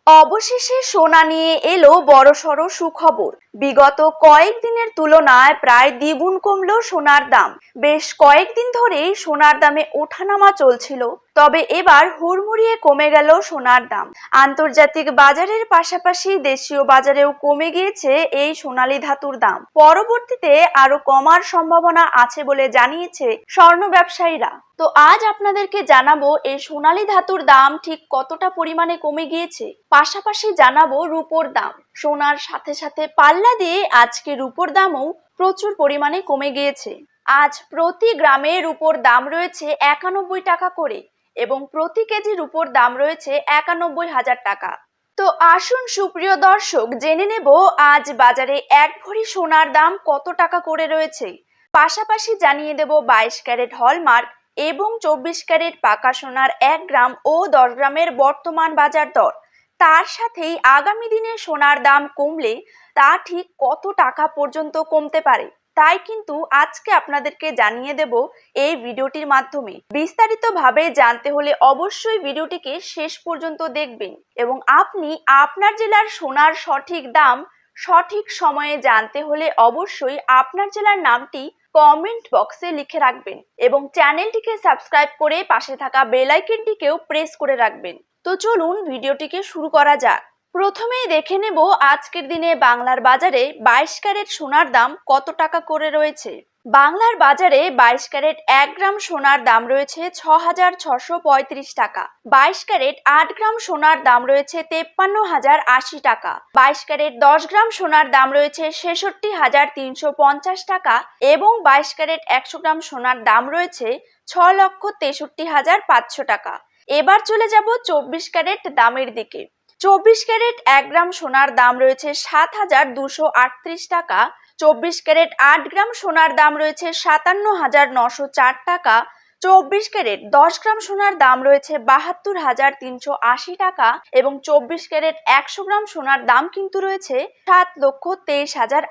অবশেষে সোনা নিয়ে এলো বড়সড় সুখবর। বিগত কয়েকদিনের তুলনায় প্রায় দ্বিগুণ কমলো সোনার দাম। বেশ কয়েকদিন ধরেই সোনার দামে ওঠানামা চলছিল, তবে এবার হুড়মুড়িয়ে কমে গেল সোনার দাম। আন্তর্জাতিক বাজারের পাশাপাশি দেশীয় বাজারেও কমে গিয়েছে এই সোনালী ধাতুর দাম। পরবর্তীতে আরো কমার সম্ভাবনা আছে বলে জানিয়েছে স্বর্ণ ব্যবসায়ীরা। তো আজ আপনাদেরকে জানাবো এই সোনালী ধাতুর দাম ঠিক কতটা পরিমাণে কমে গিয়েছে। পাশাপাশি জানাবো রূপোর দাম। সোনার সাথে সাথে পাল্লা দিয়ে আজকে রূপোর দামও প্রচুর পরিমাণে কমে গিয়েছে। আজ প্রতি গ্রামে রূপোর দাম রয়েছে 91 টাকা করে এবং প্রতি কেজি রূপোর দাম রয়েছে 91,000 টাকা। তো আসুন সুপ্রিয় দর্শক, জেনে নেব আজ বাজারে 1 ভরি সোনার দাম কত টাকা করে রয়েছে। পাশাপাশি জানিয়ে দেব 22 ক্যারেট হলমার্ক এবং 24 ক্যারেট পাকা সোনার 1 গ্রাম ও 10 গ্রামের বর্তমান বাজার দর। তার সাথেই আগামী দিনে সোনার দাম কমলে তা ঠিক কত টাকা পর্যন্ত কমতে পারে, তাই কিন্তু আজকে আপনাদেরকে জানিয়ে দেব এই ভিডিওটির মাধ্যমে। বিস্তারিতভাবে জানতে হলে অবশ্যই ভিডিওটিকে শেষ পর্যন্ত দেখবেন এবং আপনি আপনার জেলার সোনার সঠিক দাম সঠিক সময়ে জানতে হলে অবশ্যই আপনার জেলার নামটি কমেন্ট বক্সে লিখে রাখবেন এবং চ্যানেলটিকে সাবস্ক্রাইব করে পাশে থাকা বেল আইকনটিকেও প্রেস করে রাখবেন। তো চলুন ভিডিওটিকে শুরু করা যাক। প্রথমেই দেখে নেব আজকের দিনে বাংলার বাজারে 22 ক্যারেট সোনার দাম কত টাকা করে রয়েছে। বাংলার বাজারে 22 ক্যারেট 1 গ্রাম সোনার দাম রয়েছে 6,635 টাকা। 22 ক্যারেট 8 গ্রাম সোনার দাম রয়েছে 53,080 টাকা। 22 ক্যারেট 10 গ্রাম সোনার দাম রয়েছে 66,350 টাকা এবং 22 ক্যারেট 100 গ্রাম সোনার দাম রয়েছে 6,63,500 টাকা। এবার চলে যাব 24 ক্যারেট দামের দিকে। 24 ক্যারেট 1 গ্রাম সোনার দাম রয়েছে 7,238 টাকা। 24 ক্যারেট 8 গ্রাম সোনার দাম রয়েছে 57,904 টাকা। 24 ক্যারেট 10 গ্রাম সোনার দাম রয়েছে 72,380 টাকা এবং 24 ক্যারেট 100 গ্রাম সোনার দাম কিন্তু রয়েছে 7,23,000